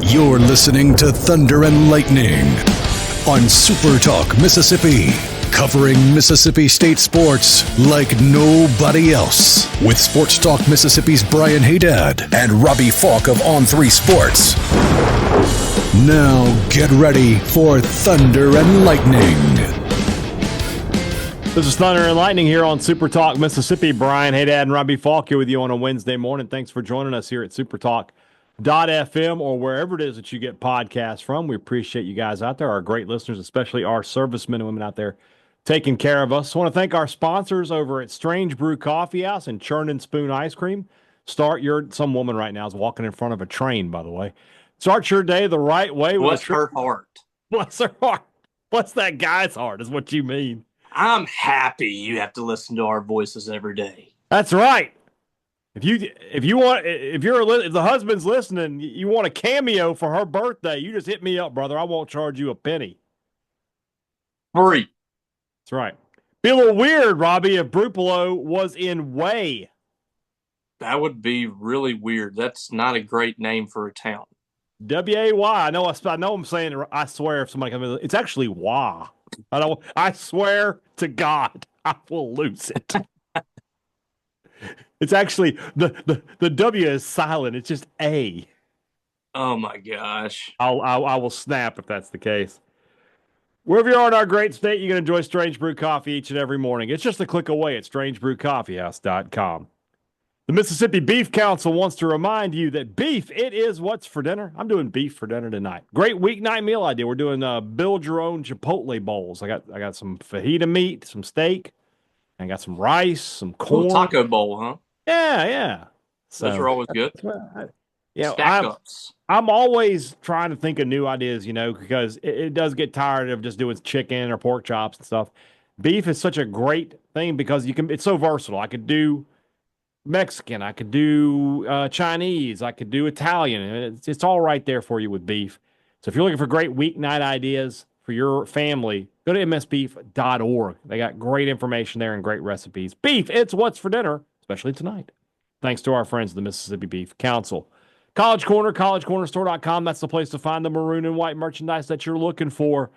You're listening to Thunder and Lightning on SuperTalk Mississippi, covering Mississippi State sports like nobody else. With Sports Talk Mississippi's Brian Hadad and Robbie Faulk of On3 Sports. Now get ready for Thunder and Lightning. This is Thunder and Lightning here on SuperTalk Mississippi. Brian Hadad and Robbie Faulk here with you on a Wednesday morning. Thanks for joining us here at SuperTalk.fm or wherever it is that you get podcasts from. We appreciate you guys out there, our great listeners, especially our servicemen and women out there taking care of us. I want to thank our sponsors over at Strange Brew Coffee House and Churn and Spoon Ice Cream. Some woman right now is walking in front of a train, by the way. Start your day the right way. Bless her heart. Bless her heart. Bless that guy's heart is what you mean. I'm happy you have to listen to our voices every day. That's right. If the husband's listening, you want a cameo for her birthday, you just hit me up, brother. I won't charge you a penny. Free. That's right. Be a little weird, Robbie, if Brupolo was in Way. That would be really weird. That's not a great name for a town. W-A-Y. I know I'm saying it. I swear if somebody comes in, it's actually Wah. I swear to God, I will lose it. It's actually the W is silent. It's just A. Oh my gosh. I will snap if that's the case. Wherever you are in our great state, you can enjoy Strange Brew Coffee each and every morning. It's just a click away at strangebrewcoffeehouse.com. The Mississippi Beef Council wants to remind you that beef, it is what's for dinner. I'm doing beef for dinner tonight. Great weeknight meal idea. We're doing build your own Chipotle bowls. I got some fajita meat, some steak, and I got some rice, some corn. Little taco bowl, huh? Yeah. So, those are always good. I'm always trying to think of new ideas, because it does get tired of just doing chicken or pork chops and stuff. Beef is such a great thing because it's so versatile. I could do Mexican, I could do Chinese, I could do Italian. It's all right there for you with beef. So if you're looking for great weeknight ideas for your family, go to msbeef.org. They got great information there and great recipes. Beef, it's what's for dinner, especially tonight. Thanks to our friends at the Mississippi Beef Council. College Corner, collegecornerstore.com. That's the place to find the maroon and white merchandise that you're looking for.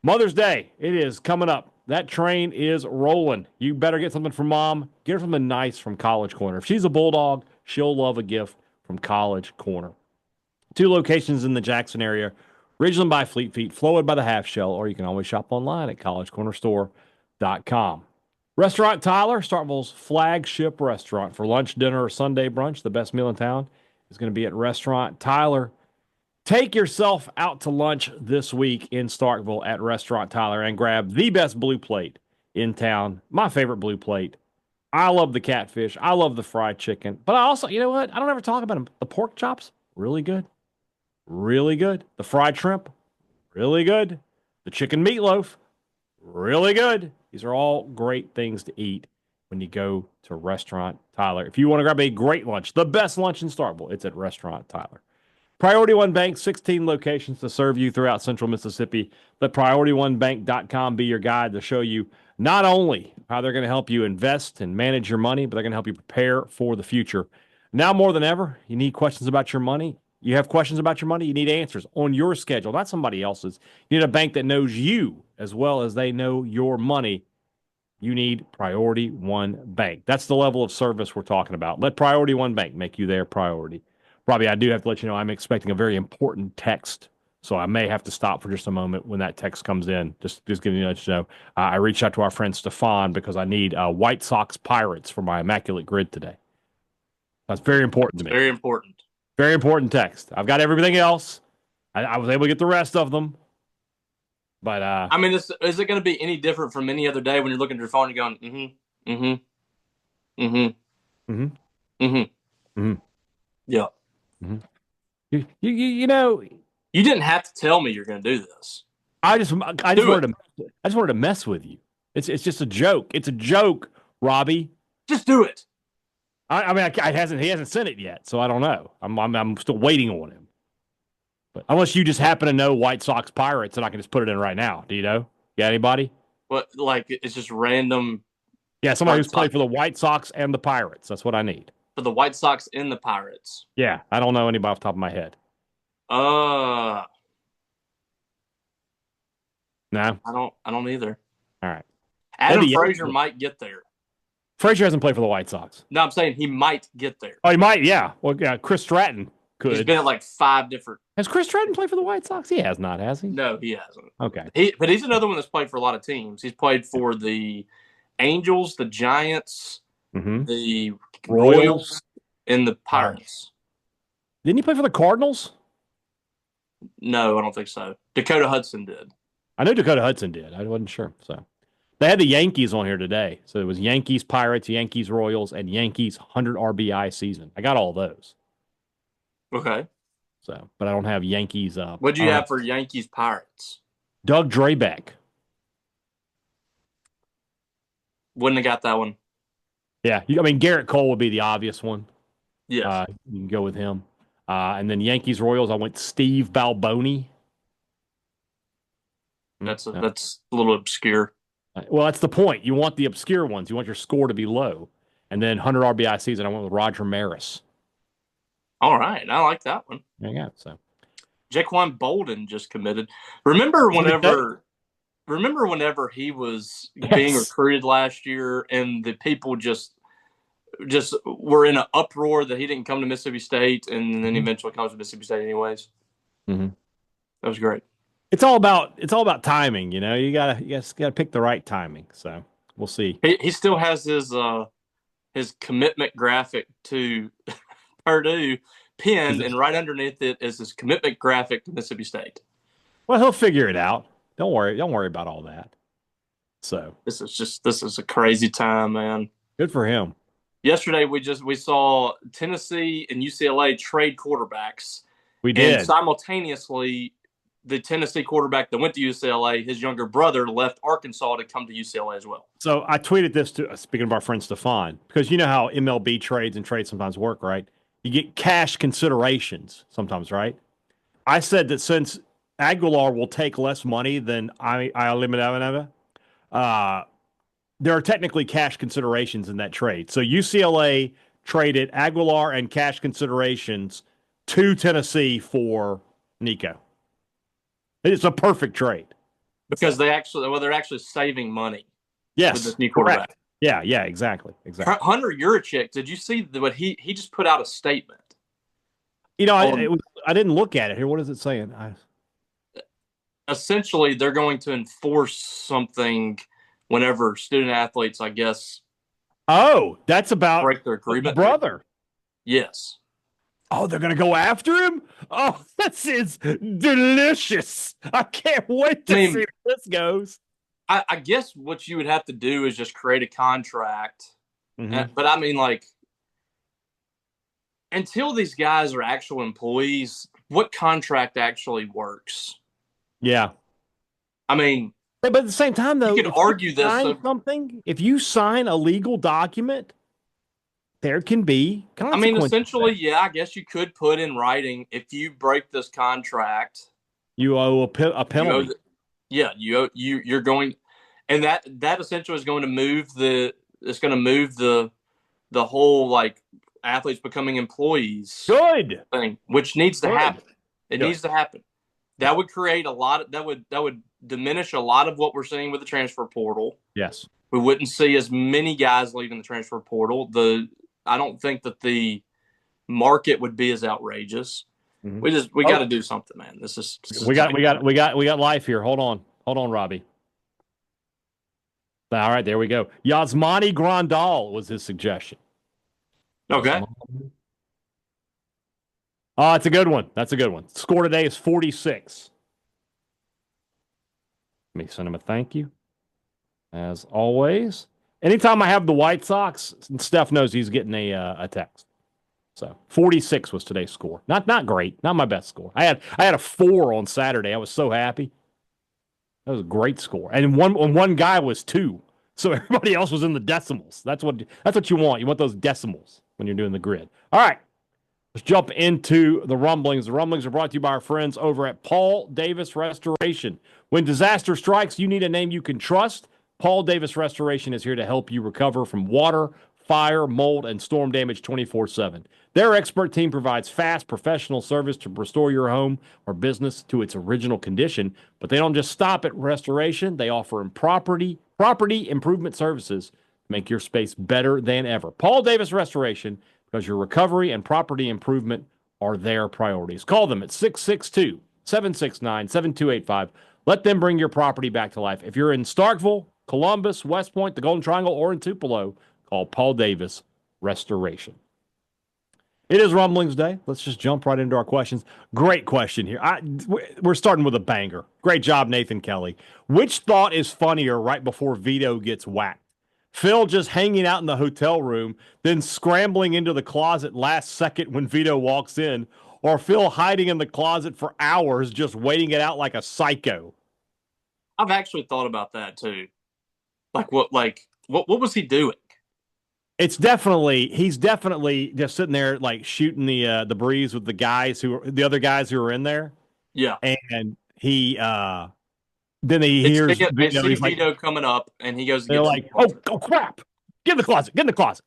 Mother's Day, it is coming up. That train is rolling. You better get something from Mom. Get her something nice from College Corner. If she's a Bulldog, she'll love a gift from College Corner. 2 locations in the Jackson area. Ridgeland by Fleet Feet, Flowood by the Half Shell, or you can always shop online at collegecornerstore.com. Restaurant Tyler, Starkville's flagship restaurant for lunch, dinner, or Sunday brunch. The best meal in town is going to be at Restaurant Tyler. Take yourself out to lunch this week in Starkville at Restaurant Tyler and grab the best blue plate in town. My favorite blue plate. I love the catfish. I love the fried chicken. But I also, you know what? I don't ever talk about them. The pork chops, really good. Really good. The fried shrimp, really good. The chicken meatloaf, really good. These are all great things to eat when you go to Restaurant Tyler. If you want to grab a great lunch, the best lunch in Starkville, it's at Restaurant Tyler. Priority One Bank, 16 locations to serve you throughout central Mississippi. Let PriorityOneBank.com be your guide to show you not only how they're going to help you invest and manage your money, but they're going to help you prepare for the future. Now more than ever, you need questions about your money. You have questions about your money, you need answers on your schedule, not somebody else's. You need a bank that knows you as well as they know your money. You need Priority One Bank. That's the level of service we're talking about. Let Priority One Bank make you their priority. Robbie, I do have to let you know I'm expecting a very important text, so I may have to stop for just a moment when that text comes in. Just giving you a nudge to know. I reached out to our friend Stefan because I need White Sox Pirates for my Immaculate Grid today. That's very important to me. Very important. Very important text. I've got everything else. I was able to get the rest of them. But I mean, is it going to be any different from any other day when you're looking at your phone and going, yeah. Mm-hmm. You know, you didn't have to tell me you're going to do this. I just wanted to mess with you. It's just a joke. It's a joke, Robbie. Just do it. I mean, he hasn't sent it yet, so I don't know. I'm still waiting on him. But unless you just happen to know White Sox Pirates, and I can just put it in right now. Do you know? Got anybody? What, like it's just random? Yeah, somebody who's played for the White Sox and the Pirates. That's what I need. For the White Sox and the Pirates. Yeah, I don't know anybody off the top of my head. Uh, No? I don't either. All right. Adam Maybe Frazier might get there. Frazier hasn't played for the White Sox. No, I'm saying he might get there. Oh, he might, yeah. Well, yeah, Chris Stratton could. He's been at like 5 different. Has Chris Stratton played for the White Sox? He has not, has he? No, he hasn't. Okay. But he's another one that's played for a lot of teams. He's played for the Angels, the Giants, the Royals, and the Pirates. Didn't he play for the Cardinals? No, I don't think so. Dakota Hudson did. I know Dakota Hudson did. I wasn't sure. So they had the Yankees on here today. So it was Yankees, Pirates, Yankees, Royals, and Yankees 100 RBI season. I got all those. Okay. So, but I don't have Yankees. What do you have for Yankees Pirates? Doug Drabeck. Wouldn't have got that one. Yeah, I mean Garrett Cole would be the obvious one. Yeah, you can go with him. And then Yankees Royals, I went Steve Balboni. That's a little obscure. Well, that's the point. You want the obscure ones. You want your score to be low. And then 100 RBI season, I went with Roger Maris. All right, I like that one. There you go. So Jaquan Bolden just committed. Remember whenever he was being recruited last year, and the people just were in an uproar that he didn't come to Mississippi State, and then he eventually comes to Mississippi State anyways. Mm-hmm. That was great. It's all about timing, you know. You gotta pick the right timing. So we'll see. He still has his commitment graphic to Purdue pinned, and right underneath it is his commitment graphic to Mississippi State. Well, he'll figure it out. Don't worry about all that. So this is a crazy time, man. Good for him. Yesterday we saw Tennessee and UCLA trade quarterbacks. We did. And simultaneously, the Tennessee quarterback that went to UCLA, his younger brother left Arkansas to come to UCLA as well. So I tweeted this to, speaking of our friend Stefan, because you know how MLB trades sometimes work, right? You get cash considerations sometimes, right? I said that since Aguilar will take less money than I eliminate, there are technically cash considerations in that trade. So UCLA traded Aguilar and cash considerations to Tennessee for Nico. It's a perfect trade because they're actually saving money. Yes, with this new quarterback. Correct. Yeah, exactly. Hunter Yurachek, did you see what he just put out a statement? You know, I didn't look at it here. What is it saying? Essentially, they're going to enforce something whenever student athletes, I guess. Oh, that's about break their agreement. Brother. Yes. Oh, they're going to go after him? Oh, this is delicious. I can't wait to see where this goes. I guess what you would have to do is just create a contract. Mm-hmm. But I mean, like, until these guys are actual employees, what contract actually works? Yeah. I mean, but at the same time, though, you could argue this. If you sign a legal document, there can be consequences. I mean, essentially, yeah, I guess you could put in writing, if you break this contract, you owe a penalty. You're going, and that essentially is going to move the whole, like, athletes becoming employees good thing, which needs to happen. It needs to happen. That would create that would diminish a lot of what we're seeing with the transfer portal. Yes. We wouldn't see as many guys leaving the transfer portal. I don't think that the market would be as outrageous. Mm-hmm. We got to do something, man. This is we got life here. Hold on, Robbie. All right, there we go. Yasmani Grandal was his suggestion. Okay. Oh, it's a good one. That's a good one. Score today is 46. Let me send him a thank you. As always. Anytime I have the White Sox, Steph knows he's getting a text. So 46 was today's score. Not great. Not my best score. I had a 4 on Saturday. I was so happy. That was a great score. And one guy was 2. So everybody else was in the decimals. That's what you want. You want those decimals when you're doing the grid. All right. Let's jump into the Rumblings. The Rumblings are brought to you by our friends over at Paul Davis Restoration. When disaster strikes, you need a name you can trust. Paul Davis Restoration is here to help you recover from water, fire, mold, and storm damage 24/7. Their expert team provides fast, professional service to restore your home or business to its original condition, but they don't just stop at restoration. They offer property improvement services to make your space better than ever. Paul Davis Restoration, because your recovery and property improvement are their priorities. Call them at 662-769-7285. Let them bring your property back to life. If you're in Starkville, Columbus, West Point, the Golden Triangle, or in Tupelo, call Paul Davis Restoration. It is Rumblings Day. Let's just jump right into our questions. Great question here. We're starting with a banger. Great job, Nathan Kelly. Which thought is funnier right before Vito gets whacked? Phil just hanging out in the hotel room, then scrambling into the closet last second when Vito walks in, or Phil hiding in the closet for hours just waiting it out like a psycho? I've actually thought about that too. What was he doing? He's definitely just sitting there like shooting the breeze with the other guys who are in there. Yeah. And he then he hears Vito, he's Vito coming up, and he goes. They're like, "Oh crap! Get in the closet! Get in the closet!"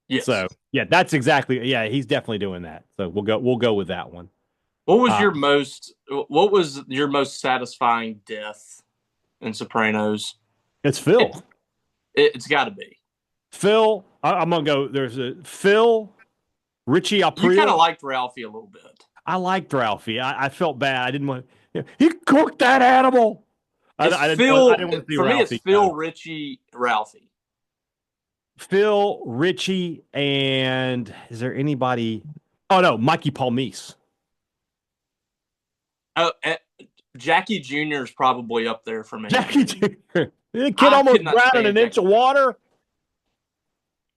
Yes. So yeah, that's exactly. Yeah, he's definitely doing that. So we'll go with that one. What was your most satisfying death in Sopranos? It's Phil. It's got to be Phil. I'm gonna go. There's a Phil, Richie Aprile. You kind of liked Ralphie a little bit. I liked Ralphie. I felt bad. I didn't want. He cooked that animal. I didn't want to see for Ralphie. Me, it's Phil, Richie, Ralphie. Phil, Richie, and is there anybody? Oh no, Mikey Palmise. Oh, Jackie Jr. is probably up there for me. Jackie Jr. The kid almost drowned in an inch of water.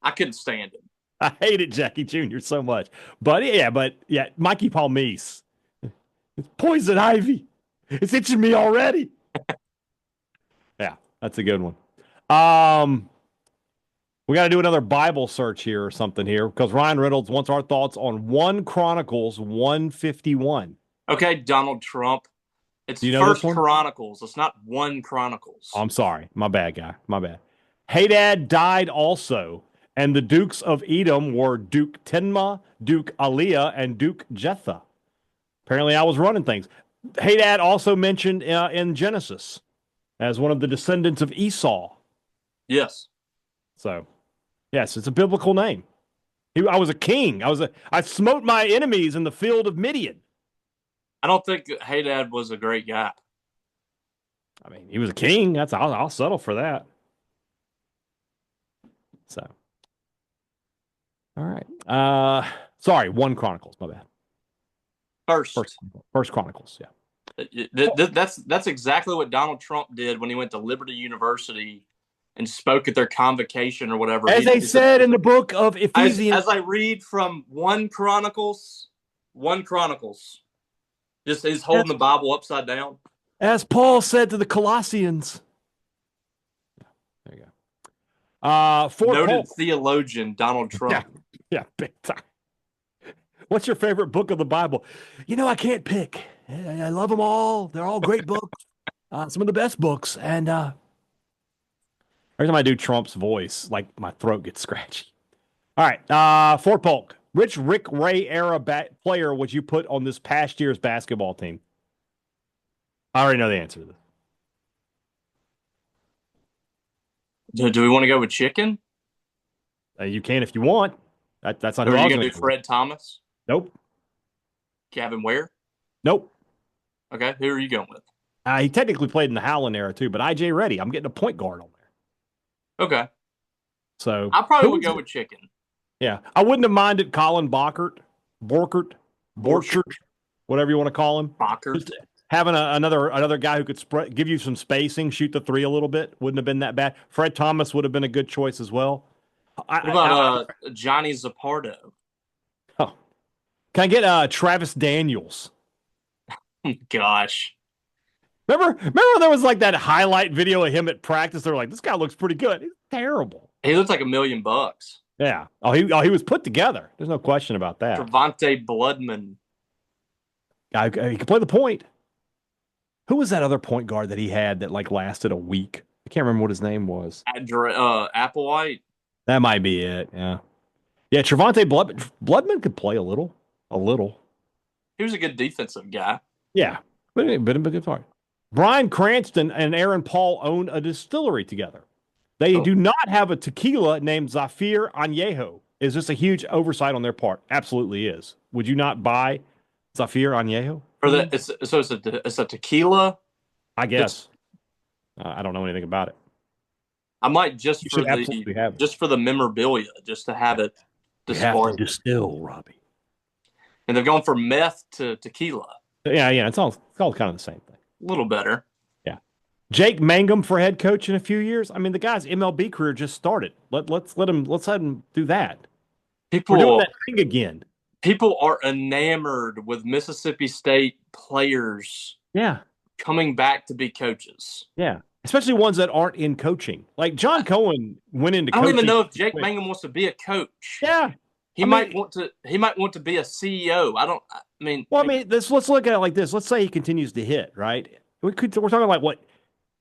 I couldn't stand him. I hated Jackie Jr. so much. But Mikey Palmise. It's poison ivy. It's itching me already. Yeah, that's a good one. We got to do another Bible search here or something here because Ryan Reynolds wants our thoughts on 1 Chronicles 151. Okay, Donald Trump. It's First Chronicles. It's not 1 Chronicles. I'm sorry. My bad, guy. My bad. Hadad died also, and the dukes of Edom were Duke Tenma, Duke Aliyah, and Duke Jetha. Apparently, I was running things. Hadad also mentioned in Genesis as one of the descendants of Esau. Yes. So, yes, it's a biblical name. I was a king. I smote my enemies in the field of Midian. I don't think Hadad was a great guy. I mean, he was a king. I'll settle for that. So, all right. Sorry, 1 Chronicles. My bad. First Chronicles. Yeah. That's exactly what Donald Trump did when he went to Liberty University and spoke at their convocation or whatever. As they said in the book of Ephesians. As I read from 1 Chronicles, just he's holding the Bible upside down. As Paul said to the Colossians. There you go. Noted theologian Donald Trump. Yeah, big time. What's your favorite book of the Bible? I can't pick. I love them all. They're all great books. Some of the best books. And every time I do Trump's voice, like my throat gets scratchy. All right. Fort Polk. Which Rick Ray era player would you put on this past year's basketball team? I already know the answer to this. Do we want to go with Chicken? You can if you want. That's not who I was going to do. Fred Thomas? Nope. Kevin Ware? Nope. Okay, who are you going with? He technically played in the Howland era too, but I.J. Reddy. I'm getting a point guard on there. Okay. So I probably would go with Chicken. Yeah, I wouldn't have minded Colin Borchert, whatever you want to call him. Borchert. Having another guy who could give you some spacing, shoot the three a little bit, wouldn't have been that bad. Fred Thomas would have been a good choice as well. What about Johnny Zappardo? Oh, can I get Travis Daniels? Gosh. Remember when there was like that highlight video of him at practice? They're like, this guy looks pretty good. He's terrible. He looks like $1 million. Yeah. He was put together. There's no question about that. Trevante Bloodman. He could play the point. Who was that other point guard that he had that like lasted a week? I can't remember what his name was. Applewhite. That might be it. Yeah. Yeah. Bloodman could play a little. A little. He was a good defensive guy. Yeah. But a good part. Bryan Cranston and Aaron Paul own a distillery together. They do not have a tequila named Zafir Añejo. Is this a huge oversight on their part? Absolutely is. Would you not buy Zafir Añejo? It's a tequila. I guess. I don't know anything about it. I might just for the memorabilia, just to have it displayed. You have to distill, Robbie. And they've gone from meth to tequila. Yeah. It's all kind of the same thing. A little better. Yeah. Jake Mangum for head coach in a few years. I mean, the guy's MLB career just started. Let's let him do that. We're doing that thing again. People are enamored with Mississippi State players. Yeah. Coming back to be coaches. Yeah. Especially ones that aren't in coaching. Like John Cohen went into coaching. I don't even know if Jake Mangum wants to be a coach. Yeah. He might want to be a CEO. Let's look at it like this. Let's say he continues to hit, right? We're talking like what,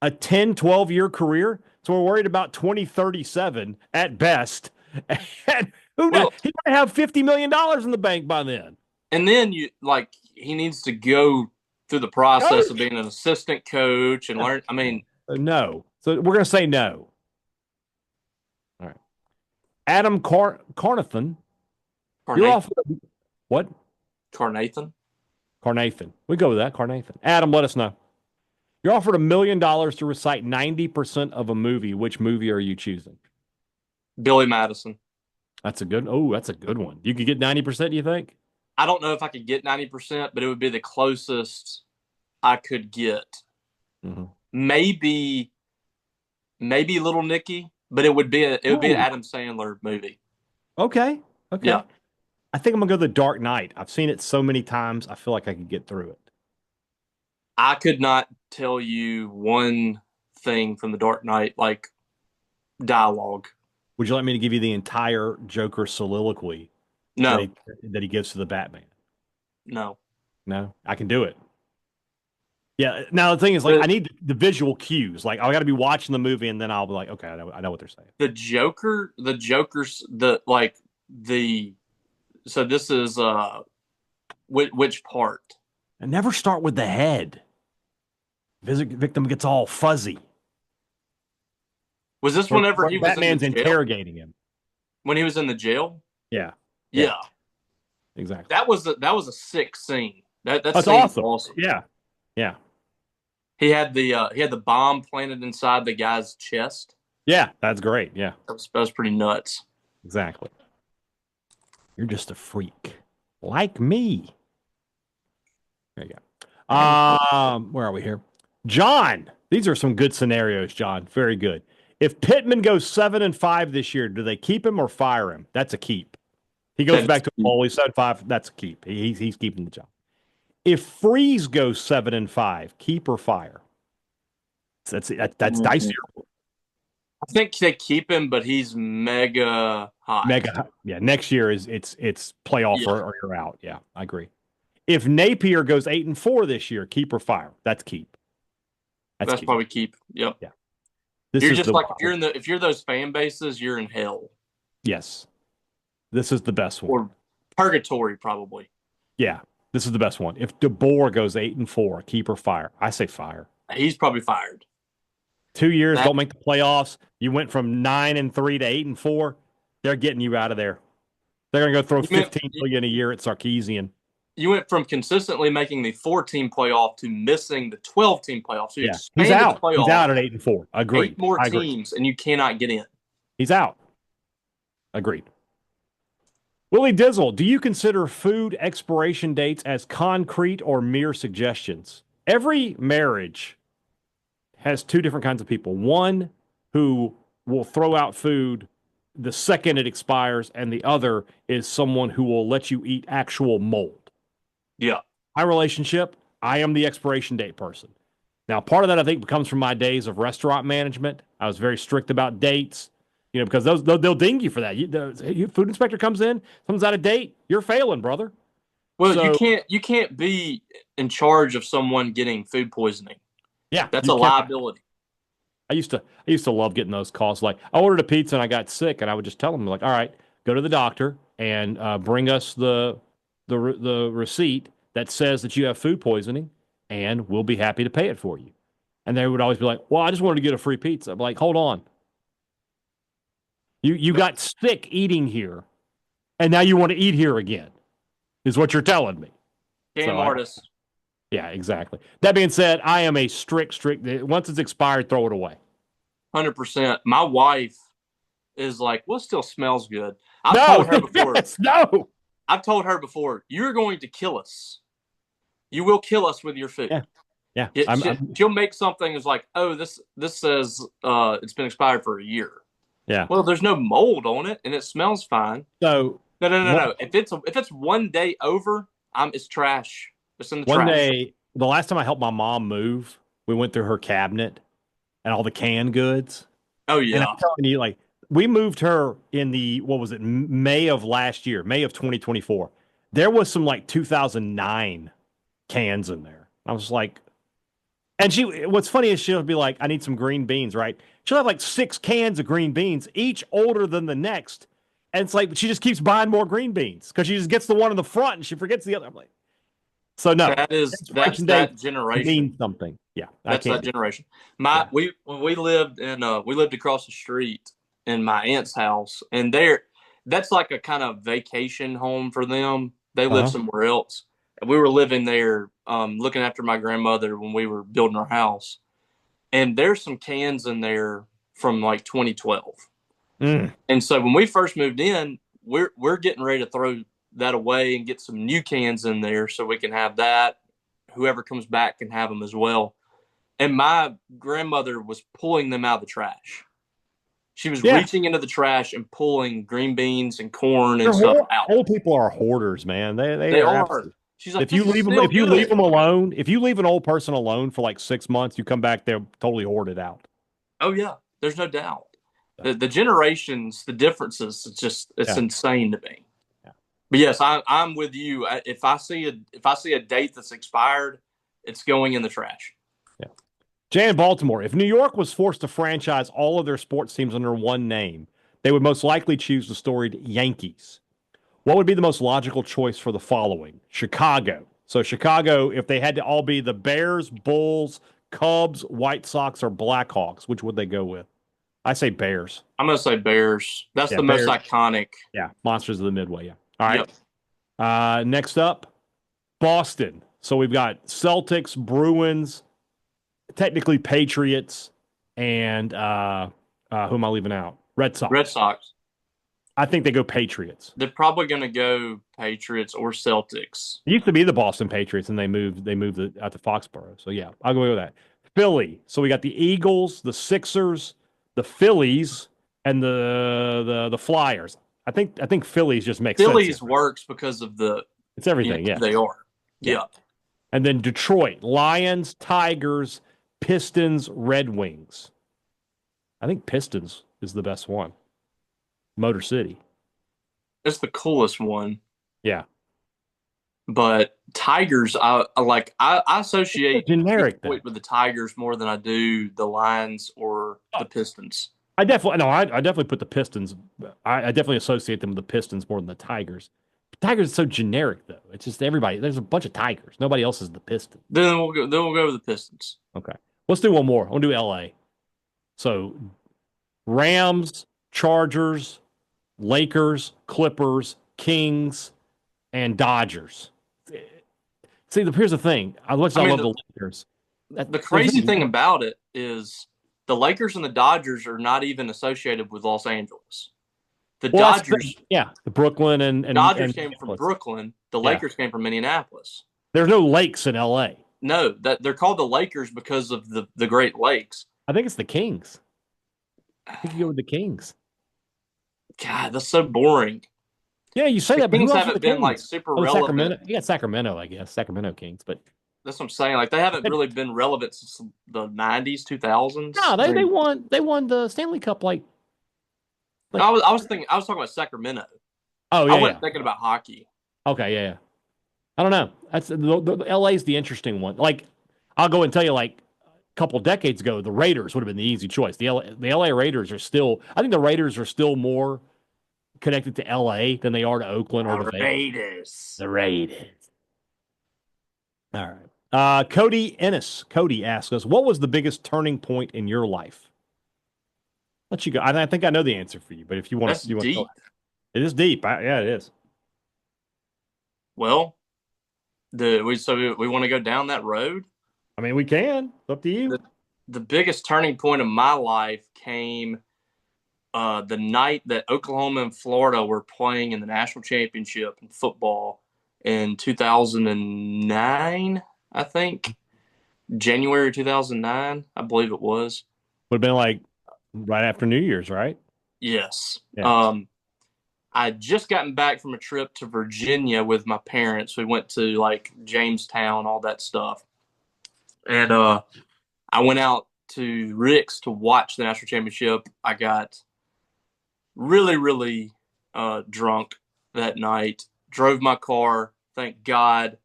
a 10, 12-year career? So we're worried about 2037 at best. And who knows? He might have $50 million in the bank by then. And then he needs to go through the process of being an assistant coach and learn. No. So we're going to say no. All right. Adam Carnathan. You're off. What? Carnathan. We go with that. Carnathan. Adam, let us know. You're offered $1 million to recite 90% of a movie. Which movie are you choosing? Billy Madison. That's a good one. You could get 90%, you think? I don't know if I could get 90%, but it would be the closest I could get. Mm-hmm. Maybe Little Nicky, but it would be an Adam Sandler movie. Okay. Yeah. I think I'm gonna go The Dark Knight. I've seen it so many times. I feel like I could get through it. I could not tell you one thing from The Dark Knight, like dialogue. Would you like me to give you the entire Joker soliloquy? No. That he gives to the Batman? No. I can do it. Yeah. Now the thing is, I need the visual cues. Like I got to be watching the movie, and then I'll be like, okay, I know what they're saying. So this is which part? And never start with the head. Victim gets all fuzzy. Was this whenever he was Batman's interrogating him? When he was in the jail? Yeah. Exactly. That was a sick scene. That's awesome. Yeah. He had the bomb planted inside the guy's chest. Yeah, that's great. Yeah. That was pretty nuts. Exactly. You're just a freak. Like me. There you go. Where are we here? John. These are some good scenarios, John. Very good. If Pittman goes 7-5 this year, do they keep him or fire him? That's a keep. He goes back to a bowl. He's 7-5. That's a keep. He's keeping the job. If Freeze goes 7-5, keep or fire? That's dicier. I think they keep him, but he's mega high. Yeah. Next year it's playoff or you're out. Yeah, I agree. If Napier goes 8-4 this year, keep or fire? That's keep. That's keep. Probably keep. Yep. Yeah. You're just like if you're those fan bases, you're in hell. Yes. This is the best one. Or purgatory, probably. Yeah. This is the best one. If DeBoer goes 8-4, keep or fire? I say fire. He's probably fired. 2 years, don't make the playoffs. You went from 9-3 to 8-4. They're getting you out of there. They're going to go throw $15 million a year at Sarkisian. You went from consistently making the 4-team playoff to missing the 12-team playoff. So he's out. He's out at 8-4. Agreed. 8 more teams, and you cannot get in. He's out. Agreed. Willie Dizzle, do you consider food expiration dates as concrete or mere suggestions? Every marriage has two different kinds of people. One who will throw out food the second it expires, and the other is someone who will let you eat actual mold. Yeah. My relationship, I am the expiration date person. Now, part of that, I think, comes from my days of restaurant management. I was very strict about dates, because they'll ding you for that. Food inspector comes in, someone's out of date, you're failing, brother. Well, you can't be in charge of someone getting food poisoning. Yeah. That's a liability. I used to love getting those calls. Like I ordered a pizza and I got sick, and I would just tell them like, all right, go to the doctor and bring us the receipt that says that you have food poisoning, and we'll be happy to pay it for you. And they would always be like, well, I just wanted to get a free pizza. I'm like, hold on. You got sick eating here, and now you want to eat here again, is what you're telling me. Game artist. Yeah, exactly. That being said, I am a strict. Once it's expired, throw it away. 100%. My wife is like, well, it still smells good. I've No, told her before. yes, no. I've told her before, you're going to kill us. You will kill us with your food. Yeah. She'll make something that's like, oh, this says it's been expired for a year. Yeah. Well, there's no mold on it, and it smells fine. So no. If it's one day over, it's trash. It's in the trash. One day, the last time I helped my mom move, we went through her cabinet and all the canned goods. Oh yeah. And I'm telling you, like, we moved her in May of last year, May of 2024. There was some like 2009 cans in there. I was like, and what's funny is she'll be like, I need some green beans, right? She'll have like 6 cans of green beans, each older than the next. And it's like, she just keeps buying more green beans because she just gets the one in the front and she forgets the other. I'm like, so no, that's that generation. Means something. Yeah. That's that generation. When we lived across the street in my aunt's house, and that's like a kind of vacation home for them. They live somewhere else. And we were living there, looking after my grandmother when we were building our house. And there's some cans in there from like 2012. And so when we first moved in, we're getting ready to throw that away and get some new cans in there so we can have that. Whoever comes back can have them as well. And my grandmother was pulling them out of the trash. She was reaching into the trash and pulling green beans and corn and stuff out. Old people are hoarders, man. They are. She's like, if you leave them alone, if you leave an old person alone for like 6 months, you come back, they're totally hoarded out. Oh yeah, there's no doubt. The generations, the differences, it's insane to me. Yeah. But yes, I'm with you. If I see a date that's expired, it's going in the trash. Yeah. Jay in Baltimore, if New York was forced to franchise all of their sports teams under one name, they would most likely choose the storied Yankees. What would be the most logical choice for the following? Chicago. So Chicago, if they had to all be the Bears, Bulls, Cubs, White Sox, or Blackhawks, which would they go with? I say Bears. I'm going to say Bears. That's the Bears. Most iconic. Yeah, Monsters of the Midway, yeah. All right. Yep. Next up, Boston. So we've got Celtics, Bruins, technically Patriots, and who am I leaving out? Red Sox. I think they go Patriots. They're probably going to go Patriots or Celtics. It used to be the Boston Patriots, and they moved out to Foxborough. So yeah, I'll go with that. Philly. So we got the Eagles, the Sixers, the Phillies, and the Flyers. I think Phillies just makes sense. Phillies works because of it's everything. Yeah, they are. Yeah. And then Detroit, Lions, Tigers, Pistons, Red Wings. I think Pistons is the best one. Motor City. It's the coolest one. Yeah. But Tigers, I associate generic with the Tigers more than I do the Lions or the Pistons. I definitely put the Pistons. I definitely associate them with the Pistons more than the Tigers. Tigers is so generic though. It's just everybody. There's a bunch of Tigers. Nobody else is the Pistons. Then we'll go with the Pistons. Okay. Let's do one more. I'll do LA. So Rams, Chargers, Lakers, Clippers, Kings, and Dodgers. See, here's the thing. I love the Lakers. The crazy thing about it is the Lakers and the Dodgers are not even associated with Los Angeles. Dodgers, the Brooklyn and Dodgers came from Brooklyn. The Lakers came from Indianapolis. There's no lakes in L.A. No, that they're called the Lakers because of the Great Lakes. I think it's the Kings. I think you go with the Kings. God, that's so boring. Yeah, you say the that, but Kings who haven't been like super relevant. Sacramento. You got Sacramento, I guess. Sacramento Kings, but that's what I'm saying. Like they haven't really been relevant since the 90s, 2000s. No, they won the Stanley Cup like I was talking about Sacramento. Oh yeah. I wasn't thinking about hockey. Okay, yeah. I don't know. That's the LA's the interesting one. Like I'll go and tell you, like couple decades ago, the Raiders would have been the easy choice. The LA Raiders are still, I think the Raiders are still more connected to LA than they are to Oakland or to Vegas. Raiders. The Raiders. All right. Cody Ennis. Cody asks us, what was the biggest turning point in your life? Let you go. I think I know the answer for you, but if you want That's to, you deep. want to, it is deep. Yeah, it is. Well, we want to go down that road. I mean, we can. It's up to you. The biggest turning point of my life came the night that Oklahoma and Florida were playing in the national championship in football in 2009, I think. January 2009, I believe it was. Would have been like right after New Year's, right? Yes. Yeah. I had just gotten back from a trip to Virginia with my parents. We went to like Jamestown, all that stuff. And I went out to Rick's to watch the national championship. I got really, really drunk that night. Drove my car. Thank God.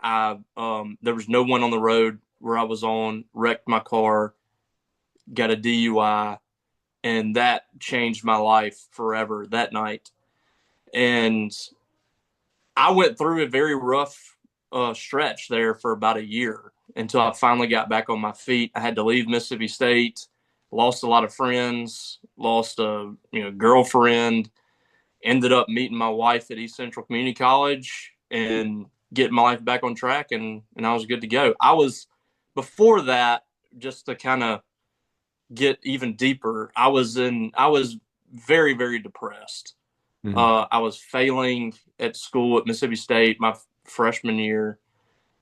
There was no one on the road where I was on. Wrecked my car. Got a DUI. And that changed my life forever that night. And I went through a very rough stretch there for about a year until I finally got back on my feet. I had to leave Mississippi State, lost a lot of friends, lost a girlfriend, ended up meeting my wife at East Central Community College and getting my life back on track, and I was good to go. Before that, just to kind of get even deeper, I was very, very depressed. Mm-hmm. I was failing at school at Mississippi State my freshman year,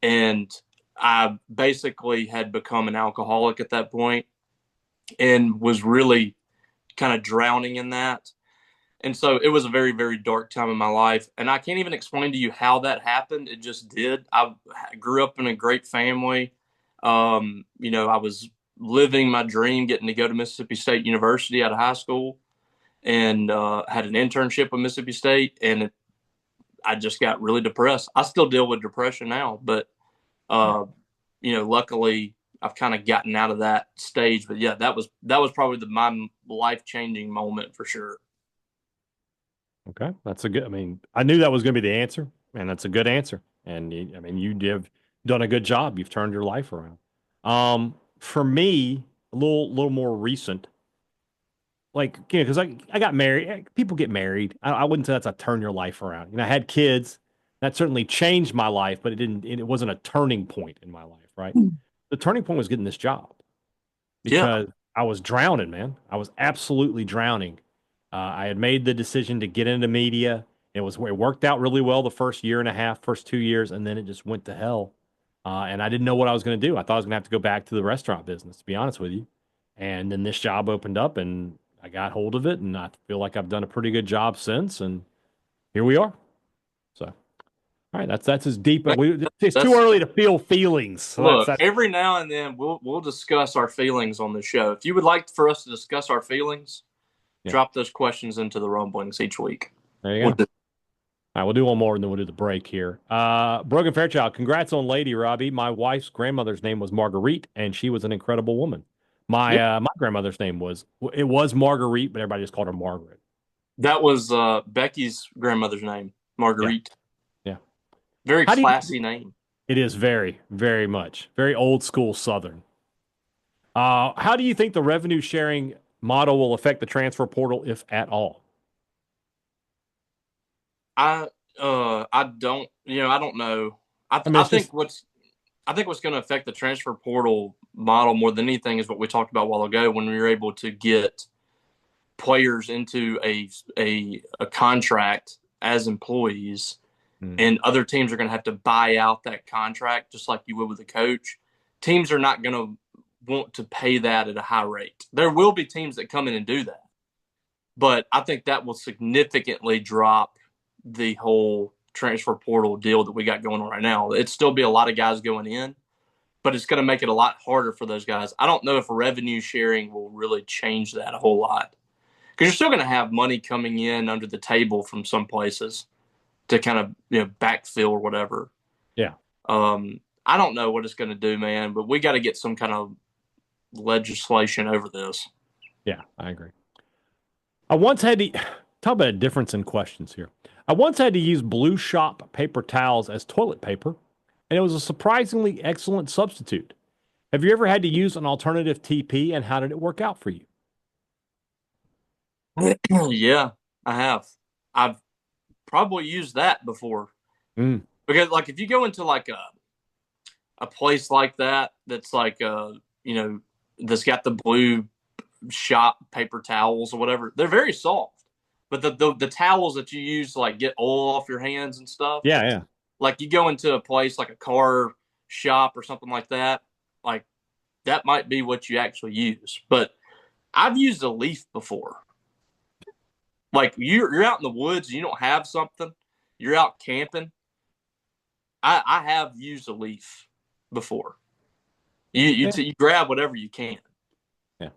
and I basically had become an alcoholic at that point and was really kind of drowning in that. And so it was a very, very dark time in my life. And I can't even explain to you how that happened. It just did. I grew up in a great family. I was living my dream, getting to go to Mississippi State University out of high school, and had an internship with Mississippi State. And I just got really depressed. I still deal with depression now, but, luckily I've kind of gotten out of that stage. But yeah, that was probably my life-changing moment for sure. Okay. I knew that was going to be the answer, and that's a good answer. And you have done a good job. You've turned your life around. For me, a little more recent, because I got married. People get married. I wouldn't say that's a turn your life around. I had kids. That certainly changed my life, but it wasn't a turning point in my life, right? The turning point was getting this job because I was drowning, man. I was absolutely drowning. I had made the decision to get into media. It worked out really well the first year and a half, first 2 years, and then it just went to hell. And I didn't know what I was going to do. I thought I was going to have to go back to the restaurant business, to be honest with you. And then this job opened up, and I got hold of it, and I feel like I've done a pretty good job since, and here we are. So, all right, that's as deep. It's too early to feel feelings. So look, every now and then we'll discuss our feelings on the show. If you would like for us to discuss our feelings, drop those questions into the Rumblings each week. There you go. All right, we'll do one more, and then we'll do the break here. Brogan Fairchild, congrats on Lady Robbie. My wife's grandmother's name was Marguerite, and she was an incredible woman. My grandmother's name was Marguerite, but everybody just called her Margaret. That was Becky's grandmother's name, Marguerite. Yeah. Very classy name. It is very, very much. Very old school Southern. How do you think the revenue sharing model will affect the transfer portal, if at all? I don't know. I think what's going to affect the transfer portal model more than anything is what we talked about a while ago when we were able to get players into a contract as employees, and other teams are going to have to buy out that contract just like you would with a coach. Teams are not going to want to pay that at a high rate. There will be teams that come in and do that, but I think that will significantly drop the whole transfer portal deal that we got going on right now. It'd still be a lot of guys going in, but it's going to make it a lot harder for those guys. I don't know if revenue sharing will really change that a whole lot, because you're still going to have money coming in under the table from some places to kind of backfill or whatever. Yeah. I don't know what it's going to do, man, but we got to get some kind of legislation over this. Yeah, I agree. I once had to talk about a difference in questions here. I once had to use Blue Shop paper towels as toilet paper, and it was a surprisingly excellent substitute. Have you ever had to use an alternative TP, and how did it work out for you? Yeah, I have. I've probably used that before. Mm. Because like if you go into like a place like that that's like that's got the Blue Shop paper towels or whatever, they're very soft. But the towels that you use to like get oil off your hands and stuff, Yeah, yeah. like you go into a place like a car shop or something like that, like that might be what you actually use. But I've used a leaf before. Like you're out in the woods, you don't have something, you're out camping. I have used a leaf before. You grab whatever you can. Yeah.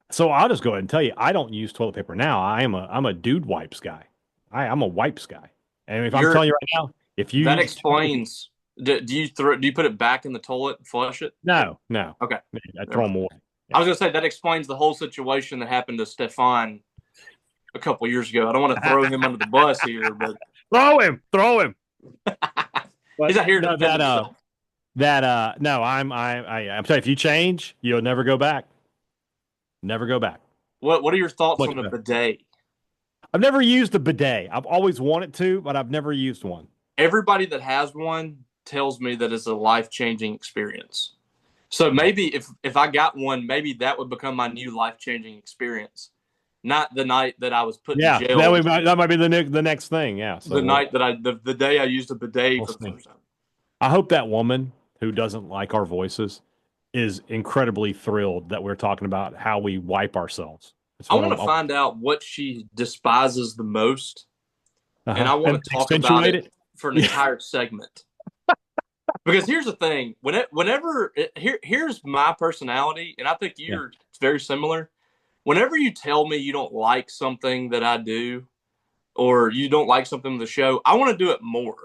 So I'll just go ahead and tell you, I don't use toilet paper now. I'm a dude wipes guy. I'm a wipes guy. And if I'm telling you right now, if you that explains. Do you put it back in the toilet and flush it? No. Okay. I throw them away. Yeah. I was gonna say that explains the whole situation that happened to Stefan a couple years ago. I don't want to throw him under the bus here, but throw him. He's not here to no, I'm sorry, if you change, you'll never go back. Never go back. What are your thoughts on the bidet? I've never used a bidet. I've always wanted to, but I've never used one. Everybody that has one tells me that it's a life-changing experience. So maybe if I got one, maybe that would become my new life-changing experience. Not the night that I was put in jail. That might be the next thing. Yeah. So night that the day I used a bidet for the first time. I hope that woman who doesn't like our voices is incredibly thrilled that we're talking about how we wipe ourselves. I want to find out what she despises the most, and I want to talk about it for an entire segment. Because here's the thing: here's my personality, and I think you're very similar. Whenever you tell me you don't like something that I do, or you don't like something in the show, I want to do it more.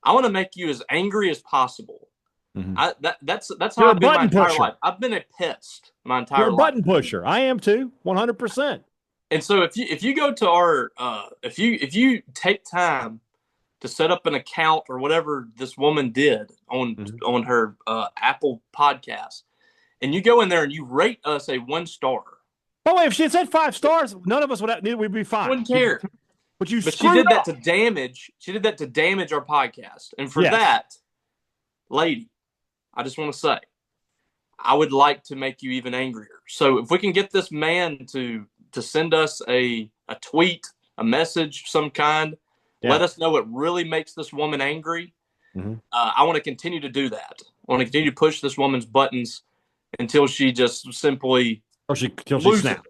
I want to make you as angry as possible. Mm-hmm. That's how I've been my entire life. I've been a pest my entire life. You're a button pusher. I am too, 100%. And so if you go to our if you take time to set up an account or whatever this woman did on her Apple podcast, and you go in there and you rate us a 1 star. Oh wait, if she had said 5 stars, none of us we'd be fine. Wouldn't care. But she did that to damage. She did that to damage our podcast, and for that, lady, I just want to say, I would like to make you even angrier. So if we can get this man to send us a tweet, a message, some kind, let us know what really makes this woman angry. Mm-hmm. I want to continue to do that. I want to continue to push this woman's buttons until she just simply until she snaps.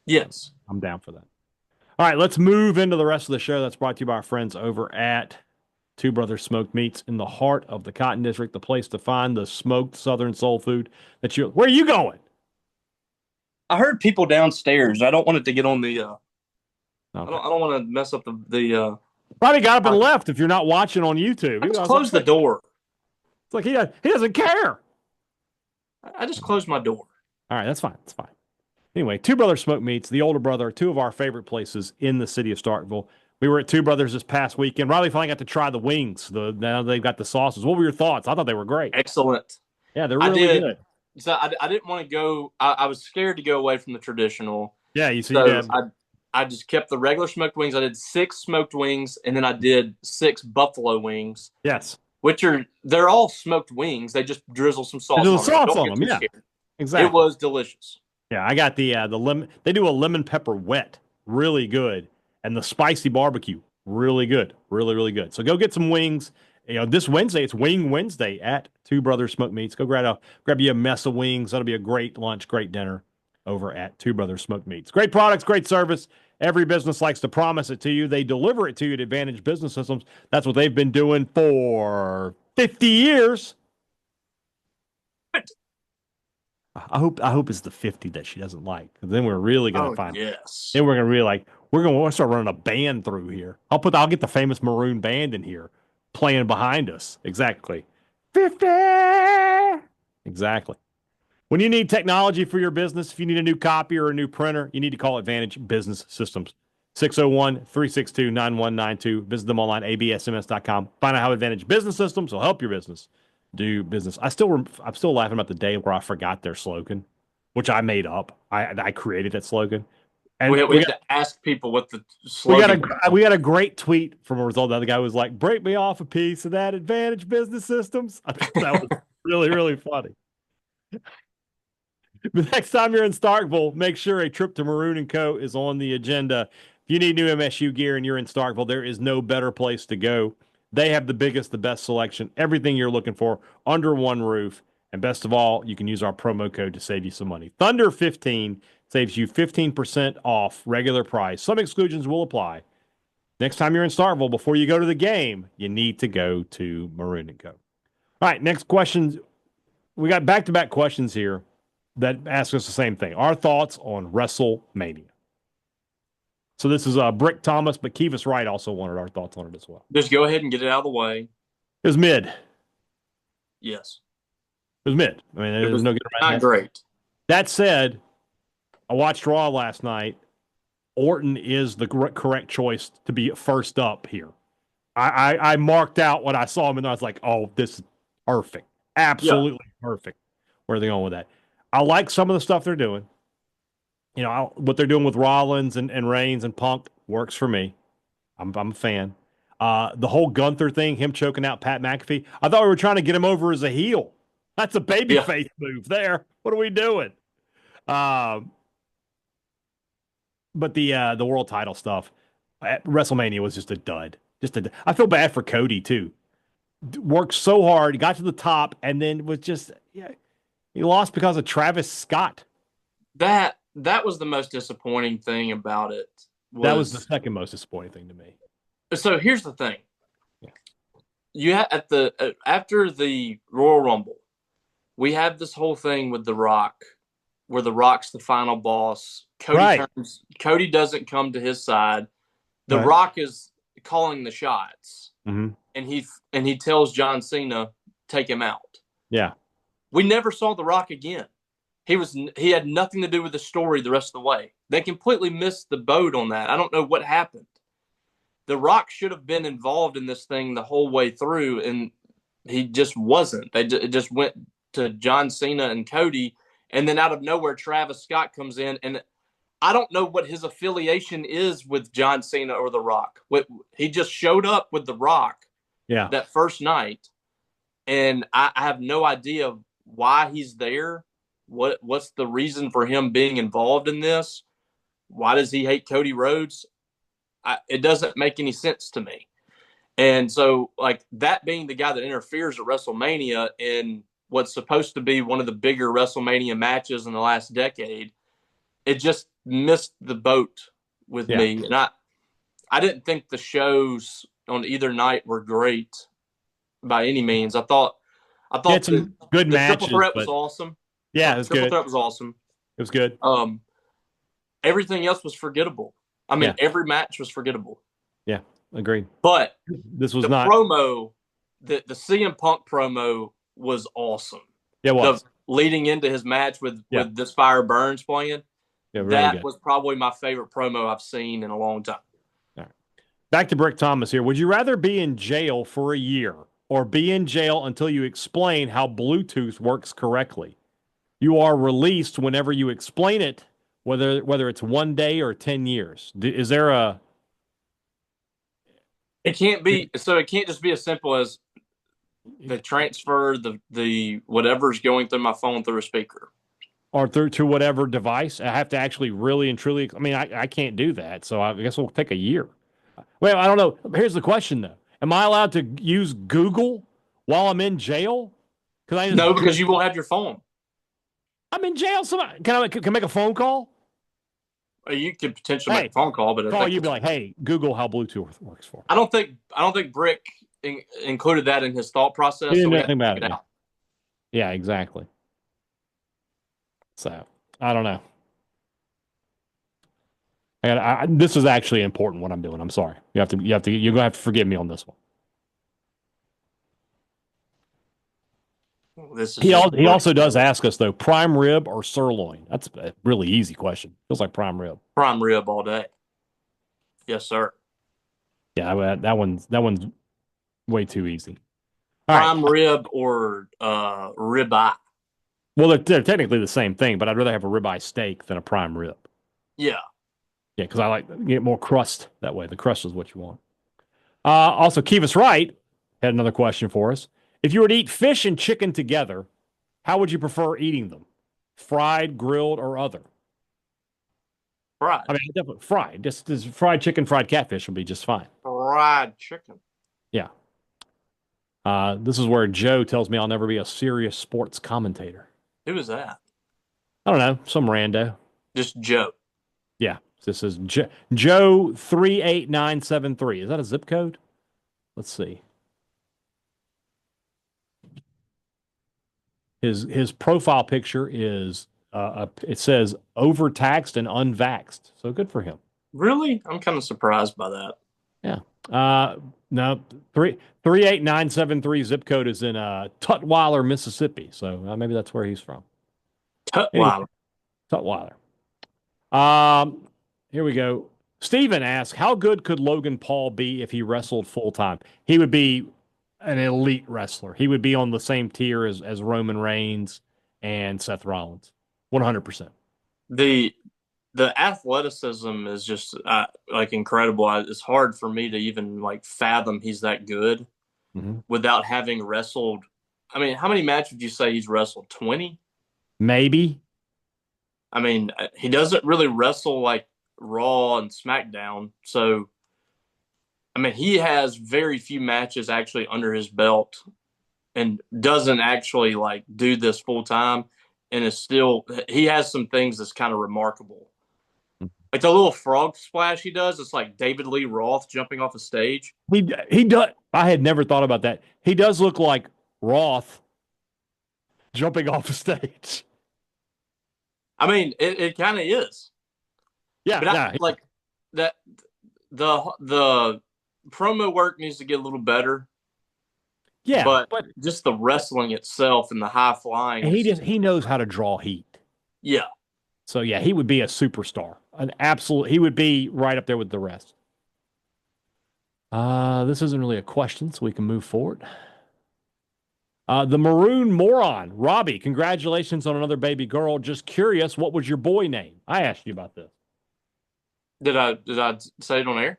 Yes, I'm down for that. All right, let's move into the rest of the show. That's brought to you by our friends over at Two Brothers Smoked Meats in the heart of the Cotton District, the place to find the smoked Southern soul food that you. Where are you going? I heard people downstairs. I don't want it to get on the. Okay. I don't want to mess up the. Probably got up and left if you're not watching on YouTube. I just closed the door. It's like he doesn't care. I just closed my door. All right, that's fine. That's fine. Anyway, Two Brothers Smoked Meats, the older brother, two of our favorite places in the city of Starkville. We were at Two Brothers this past weekend. Riley finally got to try the wings. Now they've got the sauces. What were your thoughts? I thought they were great. Excellent. Yeah, they're really good. So I didn't want to go. I was scared to go away from the traditional. Yeah, you see. So I just kept the regular smoked wings. I did 6 smoked wings, and then I did 6 buffalo wings. Yes. They're all smoked wings. They just drizzle some sauce on them. Yeah, exactly. It was delicious. Yeah, I got the lemon. They do a lemon pepper wet, really good, and the spicy barbecue, really good, really really good. So go get some wings. This Wednesday it's Wing Wednesday at Two Brothers Smoked Meats. Go grab you a mess of wings. That'll be a great lunch, great dinner over at Two Brothers Smoked Meats. Great products, great service. Every business likes to promise it to you. They deliver it to you at Advantage Business Systems. That's what they've been doing for 50 years. I hope it's the 50 that she doesn't like. Because then we're really gonna find. Yes. Then we're gonna really we're gonna start running a band through here. I'll get the famous maroon band in here playing behind us. Exactly. 50. Exactly. When you need technology for your business, if you need a new copy or a new printer, you need to call Advantage Business Systems. 601-362-9192. Visit them online, absms.com. Find out how Advantage Business Systems will help your business do business. I'm still laughing about the day where I forgot their slogan, which I made up. I created that slogan. And we had to ask people what the we slogan we got a great tweet from a result. The other guy was like, "Break me off a piece of that Advantage Business Systems." I thought that was really, really funny. The next time you're in Starkville, make sure a trip to Maroon & Co. is on the agenda. If you need new MSU gear and you're in Starkville, there is no better place to go. They have the biggest, the best selection, everything you're looking for under one roof. And best of all, you can use our promo code to save you some money. Thunder15 saves you 15% off regular price. Some exclusions will apply. Next time you're in Starkville, before you go to the game, you need to go to Maroon & Co. All right, next questions. We got back-to-back questions here that ask us the same thing. Our thoughts on WrestleMania. So this is Brick Thomas, but Kevis Wright also wanted our thoughts on it as well. Just go ahead and get it out of the way. It was mid. Yes. It was mid. I mean, there was no good around not great. That said, I watched Raw last night. Orton is the correct choice to be first up here. I marked out when I saw him, and I was like, oh, this is perfect. Absolutely perfect. Where are they going with that? I like some of the stuff they're doing. You know, what they're doing with Rollins and Reigns and Punk works for me. I'm a fan. The whole Gunther thing, him choking out Pat McAfee, I thought we were trying to get him over as a heel. That's a babyface move there. What are we doing? But the world title stuff at WrestleMania was just a dud. I feel bad for Cody too. Worked so hard, got to the top, and then was just he lost because of Travis Scott. That was the most disappointing thing about it. That was the second most disappointing thing to me. So here's the thing. You after the Royal Rumble, we have this whole thing with The Rock, where The Rock's the final boss. Cody doesn't come to his side. The Rock is calling the shots, and he tells John Cena, take him out. Yeah, we never saw The Rock again. He had nothing to do with the story the rest of the way. They completely missed the boat on that. I don't know what happened. The Rock should have been involved in this thing the whole way through, and he just wasn't. It just went to John Cena and Cody, and then out of nowhere, Travis Scott comes in, and I don't know what his affiliation is with John Cena or The Rock. He just showed up with The Rock that first night, and I have no idea why he's there. What's the reason for him being involved in this? Why does he hate Cody Rhodes? It doesn't make any sense to me. And so, like, that being the guy that interferes at WrestleMania in what's supposed to be one of the bigger WrestleMania matches in the last decade, it just missed the boat with me. And I didn't think the shows on either night were great by any means. I thought some good matches. Triple Threat was awesome. Yeah, it was good. Triple Threat was awesome. It was good. Everything else was forgettable. I mean, every match was forgettable. Yeah, agreed. But this was the promo, the CM Punk promo was awesome. Yeah, it was. Leading into his match with This Fire Burns playing. Yeah, really that was probably my favorite promo I've seen in a long time. All right. Back to Brick Thomas here. Would you rather be in jail for a year or be in jail until you explain how Bluetooth works correctly? You are released whenever you explain it, whether it's 1 day or 10 years. Is there a... It can't be, so it can't just be as simple as the transfer, the whatever's going through my phone through a speaker. Or through whatever device. I have to actually really and truly, I mean, I can't do that, so I guess it'll take a year. Well, I don't know. Here's the question, though. Am I allowed to use Google while I'm in jail? No, because you won't have your phone. I'm in jail. Can I make a phone call? You could potentially make a phone call, but you'd be like, "Hey, Google how Bluetooth works for." I don't think Brick included that in his thought process. He didn't know anything about it. Yeah, exactly. So I don't know. This is actually important what I'm doing. I'm sorry. You're gonna have to forgive me on this one. This is He just also does ask us though, prime rib or sirloin? That's a really easy question. Feels like prime rib. prime rib all day. Yes, sir. Yeah, that one's way too easy. All right. Prime rib or ribeye. Well, they're technically the same thing, but I'd rather have a ribeye steak than a prime rib. Yeah. Yeah, because I like to get more crust that way. The crust is what you want. Also, Kivas Wright had another question for us. If you were to eat fish and chicken together, how would you prefer eating them? Fried, grilled, or other? Fried. I mean, definitely fried. Just fried chicken, fried catfish will be just fine. Fried chicken. Yeah. This is where Joe tells me I'll never be a serious sports commentator. Who is that? I don't know, some rando. Just Joe. Yeah, this is Joe 38973. Is that a zip code? Let's see. His profile picture is it says overtaxed and unvaxxed. So good for him. Really? I'm kind of surprised by that. Yeah. No, 38973 zip code is in Tutwiler, Mississippi. So maybe that's where he's from. Wow. Tutwiler. Here we go. Steven asks, how good could Logan Paul be if he wrestled full time? He would be an elite wrestler. He would be on the same tier as Roman Reigns and Seth Rollins. 100%. The athleticism is just like incredible. It's hard for me to even like fathom he's that good without having wrestled. I mean, how many matches would you say he's wrestled? 20? Maybe. I mean, he doesn't really wrestle like Raw and SmackDown. So, I mean, he has very few matches actually under his belt and doesn't actually like do this full time. And is still, he has some things that's kind of remarkable. Like the little frog splash he does, it's like David Lee Roth jumping off a stage. He does. I had never thought about that. He does look like Roth jumping off a stage. I mean, it kind of is. Yeah, but like that. The promo work needs to get a little better. Yeah, but just the wrestling itself and the high flying. He knows how to draw heat. Yeah. So yeah, he would be a superstar. An absolute. He would be right up there with the rest. This isn't really a question, so we can move forward. The Maroon Moron, Robbie, congratulations on another baby girl. Just curious, what was your boy name? I asked you about this. Did I say it on air?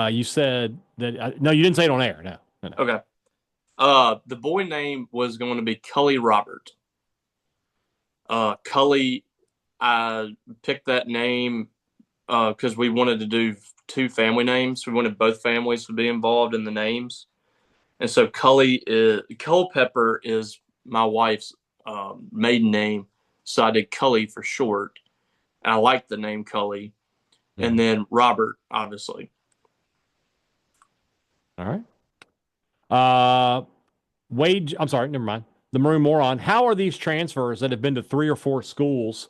You said that. No, you didn't say it on air. No. Okay. The boy name was going to be Cully Robert. Cully, I picked that name because we wanted to do two family names. We wanted both families to be involved in the names. And so Culpepper is my wife's maiden name. So I did Cully for short. And I like the name Cully. And then Robert, obviously. All right. Wade, I'm sorry, never mind. The Maroon Moron. How are these transfers that have been to 3 or 4 schools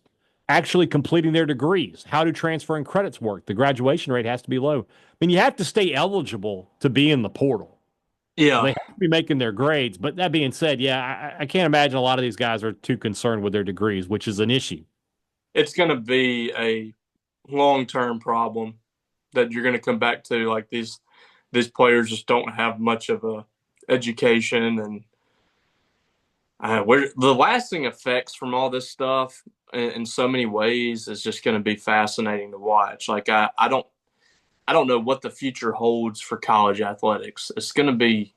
actually completing their degrees? How do transferring credits work? The graduation rate has to be low. I mean, you have to stay eligible to be in the portal. Yeah. So they have to be making their grades. But that being said, yeah, I can't imagine a lot of these guys are too concerned with their degrees, which is an issue. It's going to be a long-term problem that you're going to come back to. Like these players just don't have much of a education, and the lasting effects from all this stuff in so many ways is just going to be fascinating to watch. Like I don't know what the future holds for college athletics. It's going to be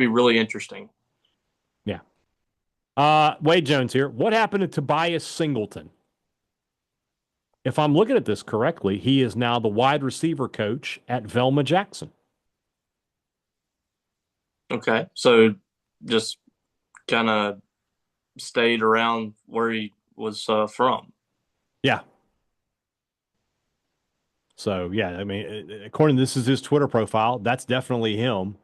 really interesting. Yeah. Wade Jones here. What happened to Tobias Singleton? If I'm looking at this correctly, he is now the wide receiver coach at Velma Jackson. Okay. So just kind of stayed around where he was from. Yeah. So, yeah, I mean, according to this is his Twitter profile, that's definitely him,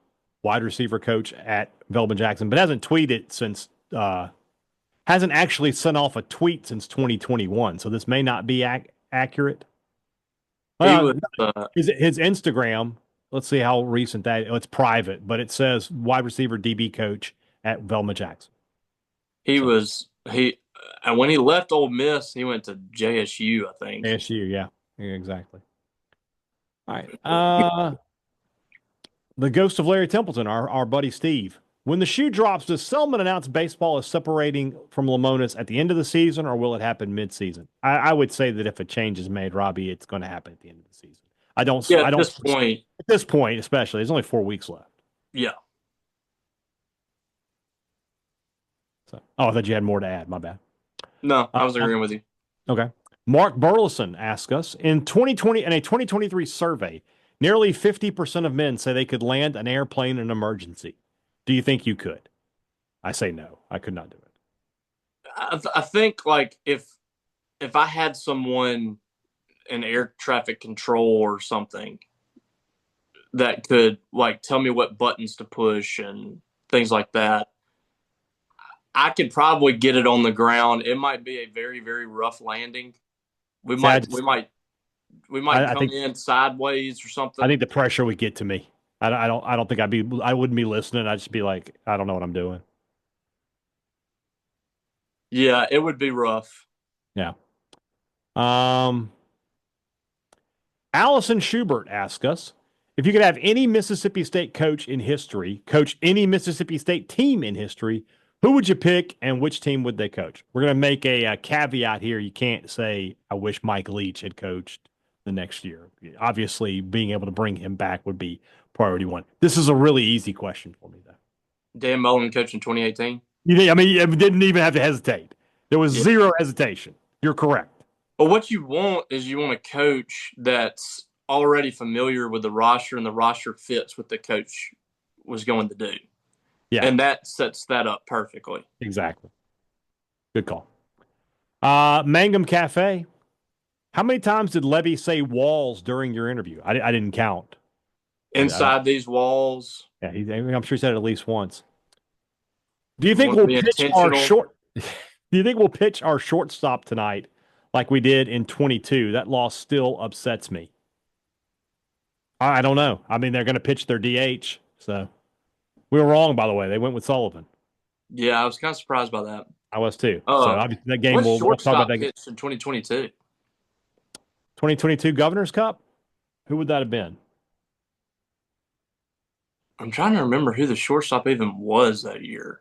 wide receiver coach at Velma Jackson, but hasn't tweeted since, hasn't actually sent off a tweet since 2021. So this may not be accurate. His Instagram, let's see how recent that is. It's private, but it says wide receiver DB coach at Velma Jackson. And when he left Ole Miss, he went to JSU, I think. ASU, yeah, exactly. All right. The ghost of Larry Templeton, our buddy Steve. When the shoe drops, does Selman announce baseball is separating from Lamonas at the end of the season, or will it happen mid-season? I would say that if a change is made, Robbie, it's going to happen at the end of the season. At this point, especially, there's only 4 weeks left. Yeah. So, I thought you had more to add. My bad. No, I was agreeing with you. Okay. Mark Burleson asked us, in a 2023 survey, nearly 50% of men say they could land an airplane in an emergency. Do you think you could? I say no. I could not do it. I think, like, if I had someone in air traffic control or something that could, like, tell me what buttons to push and things like that, I could probably get it on the ground. It might be a very, very rough landing. We might come in sideways or something. I think the pressure would get to me. I don't think I wouldn't be listening. I'd just be like, I don't know what I'm doing. Yeah, it would be rough. Yeah. Allison Schubert asked us, if you could have any Mississippi State coach in history, coach any Mississippi State team in history, who would you pick and which team would they coach? We're going to make a caveat here. You can't say, I wish Mike Leach had coached the next year. Obviously, being able to bring him back would be priority one. This is a really easy question for me, though. Dan Mullen coached in 2018? You didn't even have to hesitate. There was zero hesitation. You're correct. But what you want is a coach that's already familiar with the roster and the roster fits what the coach was going to do. Yeah. And that sets that up perfectly. Exactly. Good call. Mangum Cafe. How many times did Levy say walls during your interview? I didn't count. Inside these walls. Yeah, I'm sure he said it at least once. Do you think we'll pitch our short? Do you think we'll pitch our shortstop tonight like we did in 22? That loss still upsets me. I don't know. I mean, they're going to pitch their DH, so we were wrong. By the way, they went with Sullivan. Yeah, I was kind of surprised by that. I was too. So obviously that game we'll talk about that pitched in 2022. 2022 Governor's Cup. Who would that have been? I'm trying to remember who the shortstop even was that year.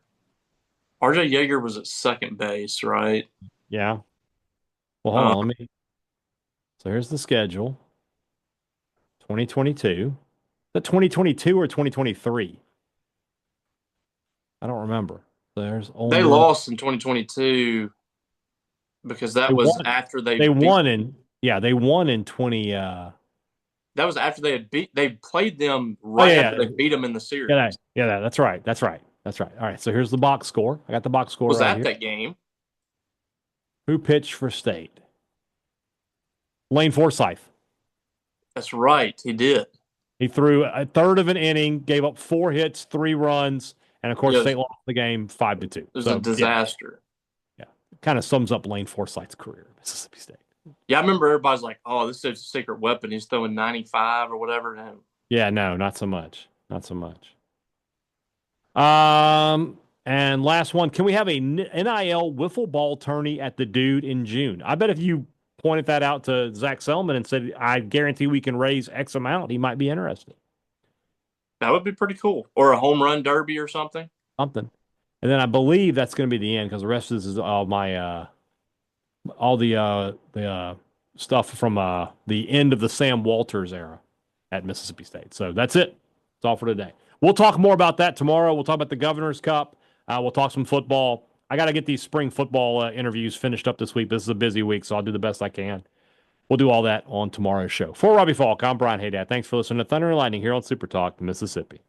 RJ Yeager was at second base, right? Yeah. Well, hold on. So here's the schedule. 2022. Is that 2022 or 2023? I don't remember. They lost in 2022 because that was after they won in 20 that was after they played them after they beat them in the series. Yeah, that's right. All right, so here's the box score. I got the box score right here. That game? Who pitched for State? Lane Forsythe. That's right, he did. He threw a third of an inning, gave up 4 hits, 3 runs, and of course State lost the game 5-2. It was a disaster. Yeah. Kind of sums up Lane Forsythe's career at Mississippi State. Yeah, I remember everybo's like, "Oh, this is a secret weapon. He's throwing 95 or whatever." Yeah, no, not so much. And last one, can we have a NIL wiffle ball tourney at the Dude in June? I bet if you pointed that out to Zach Selman and said, "I guarantee we can raise X amount," he might be interested. That would be pretty cool. Or a home run derby or something. And then I believe that's going to be the end because the rest of this is all my all the stuff from the end of the Sam Walters era at Mississippi State. So that's it. That's all for today. We'll talk more about that tomorrow. We'll talk about the Governor's Cup. We'll talk some football. I got to get these spring football interviews finished up this week. This is a busy week, so I'll do the best I can. We'll do all that on tomorrow's show. For Robbie Faulk, I'm Brian Hadad. Thanks for listening to Thunder and Lightning here on SuperTalk, Mississippi.